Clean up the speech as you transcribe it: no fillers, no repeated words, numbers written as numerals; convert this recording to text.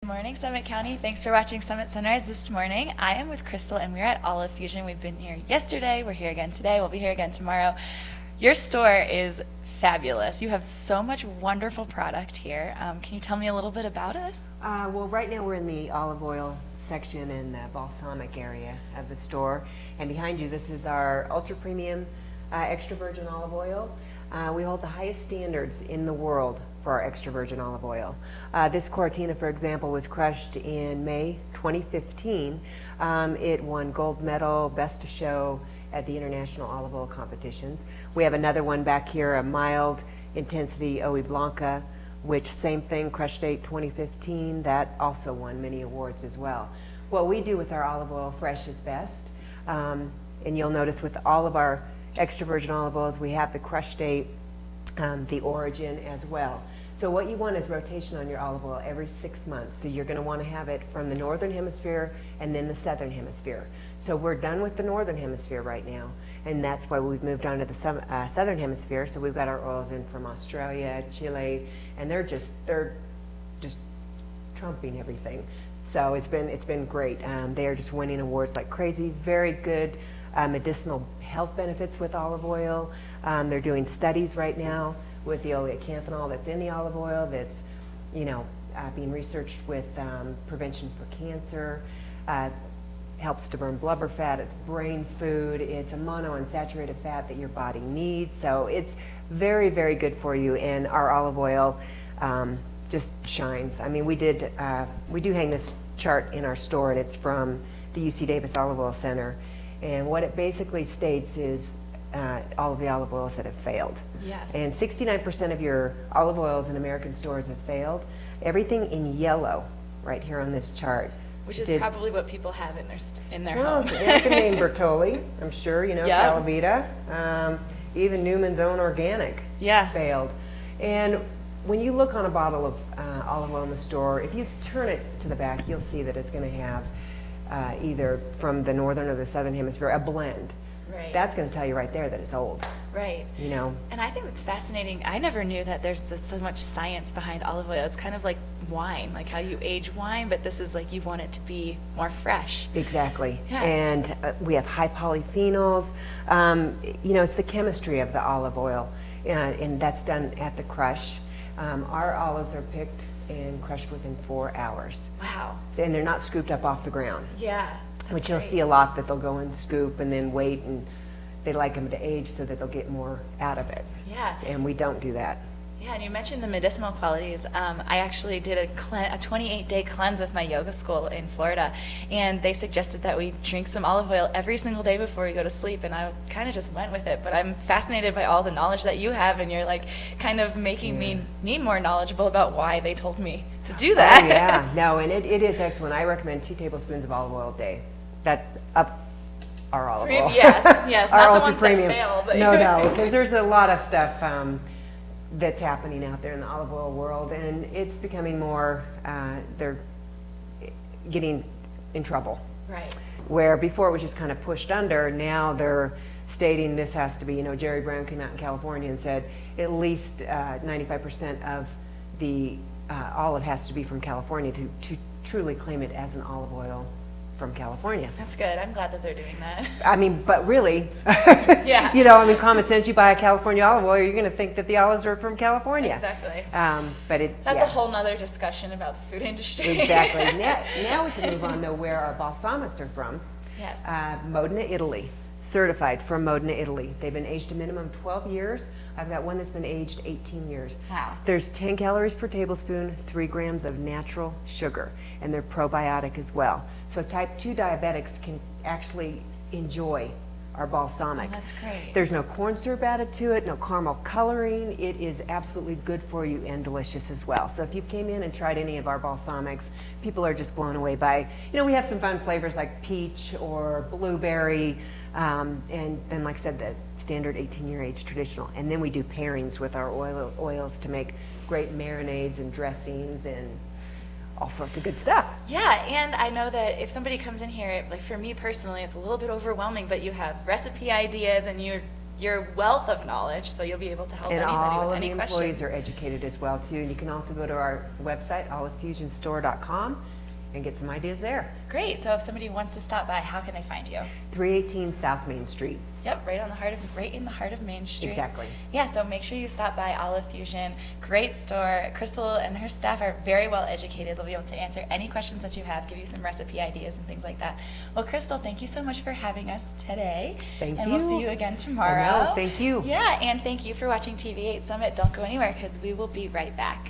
morning, Summit County. Thanks for watching Summit Sunrise this morning. I am with Crystal, and we're at Olive Fusion. We've been here yesterday. We're here again today. We'll be here again tomorrow. Your store is fabulous. You have so much wonderful product here. Can you tell me a little bit about us? Well, right now we're in the olive oil section in the balsamic area of the store. And behind you, this is our ultra premium extra virgin olive oil. We hold the highest standards in the world for our extra virgin olive oil. This Cortina, for example, was crushed in May 2015. It won gold medal, best to show at the International Olive Oil Competitions. We have another one back here, a mild intensity Oe Blanca, which same thing, crushed date 2015. That also won many awards as well. What we do with our olive oil, fresh is best. And you'll notice with all of our extra virgin olive oils, we have the crush date, the origin as well. So what you want is rotation on your olive oil every 6 months. So you're going to want to have it from the northern hemisphere and then the southern hemisphere. So we're done with the northern hemisphere right now, and that's why we've moved on to the southern hemisphere. So we've got our oils in from Australia, Chile, and they're just trumping everything. So it's been great. They are just winning awards like crazy. Very good medicinal health benefits with olive oil. They're doing studies right now with the oleocanthonol that's in the olive oil that's, being researched with prevention for cancer. Helps to burn blubber fat. It's brain food. It's a monounsaturated fat that your body needs. So it's very, very good for you. And our olive oil just shines. I mean, we do hang this chart in our store, and it's from the UC Davis Olive Oil Center. And what it basically states is all of the olive oils that have failed. Yes. And 69% of your olive oils in American stores have failed. Everything in yellow right here on this chart. Which is probably what people have in their Well, home. I can name Bertolli, I'm sure, Yep. Calavita, even Newman's Own Organic failed. And when you look on a bottle of olive oil in the store, if you turn it to the back, you'll see that it's going to have either from the northern or the southern hemisphere, a blend. Right. That's going to tell you right there that it's old. Right. And I think that's fascinating. I never knew that there's so much science behind olive oil. It's kind of like wine, like how you age wine, but this is like you want it to be more fresh. Exactly. Yeah. And we have high polyphenols. It's the chemistry of the olive oil, and that's done at the crush. Our olives are picked and crushed within 4 hours. Wow. And they're not scooped up off the ground. Yeah. Which you'll see a lot that they'll go and scoop and then wait, and they like them to age so that they'll get more out of it. Yeah. And we don't do that. Yeah, and you mentioned the medicinal qualities. I actually did a 28-day cleanse with my yoga school in Florida, and they suggested that we drink some olive oil every single day before we go to sleep, and I kind of just went with it. But I'm fascinated by all the knowledge that you have, and you're like kind of making me more knowledgeable about why they told me to do that. Oh, yeah. No, and it is excellent. I recommend 2 tablespoons of olive oil a day. That up our olive oil. Yes, Our not the ultra ones premium. that fail. But No, because there's a lot of stuff that's happening out there in the olive oil world, and it's becoming more, they're getting in trouble. Right. Where before it was just kind of pushed under, now they're stating this has to be, Jerry Brown came out in California and said at least 95% of the olive has to be from California to truly claim it as an olive oil from California. That's good. I'm glad that they're doing that. I mean, but really, Yeah. common sense, you buy a California olive oil, you're going to think that the olives are from California. Exactly. That's a whole nother discussion about the food industry. Exactly. Now we can move on to where our balsamics are from. Yes. Modena, Italy. Certified from Modena, Italy. They've been aged a minimum 12 years. I've got one that's been aged 18 years. Wow. There's 10 calories per tablespoon, 3 grams of natural sugar, and they're probiotic as well. So type 2 diabetics can actually enjoy our balsamic. Oh, that's great. There's no corn syrup added to it, no caramel coloring. It is absolutely good for you and delicious as well. So if you came in and tried any of our balsamics, people are just blown away by, we have some fun flavors like peach or blueberry, and then like I said, the standard 18-year age traditional. And then we do pairings with our oils to make great marinades and dressings and all sorts of good stuff. Yeah, and I know that if somebody comes in here, like for me personally, it's a little bit overwhelming, but you have recipe ideas and you're your wealth of knowledge, so you'll be able to help And anybody all with of any the questions. employees are educated as well too. And you can also go to our website, olivefusionstore.com, and get some ideas there. Great. So if somebody wants to stop by, how can they find you? 318 South Main Street. Yep, right in the heart of Main Street. Exactly. Yeah, so make sure you stop by Olive Fusion. Great store. Crystal and her staff are very well educated. They'll be able to answer any questions that you have, give you some recipe ideas and things like that. Well, Crystal, thank you so much for having us today. Thank and you. we'll see you again tomorrow. I know, thank you. Yeah, and thank you for watching TV8 Summit. Don't go anywhere because we will be right back.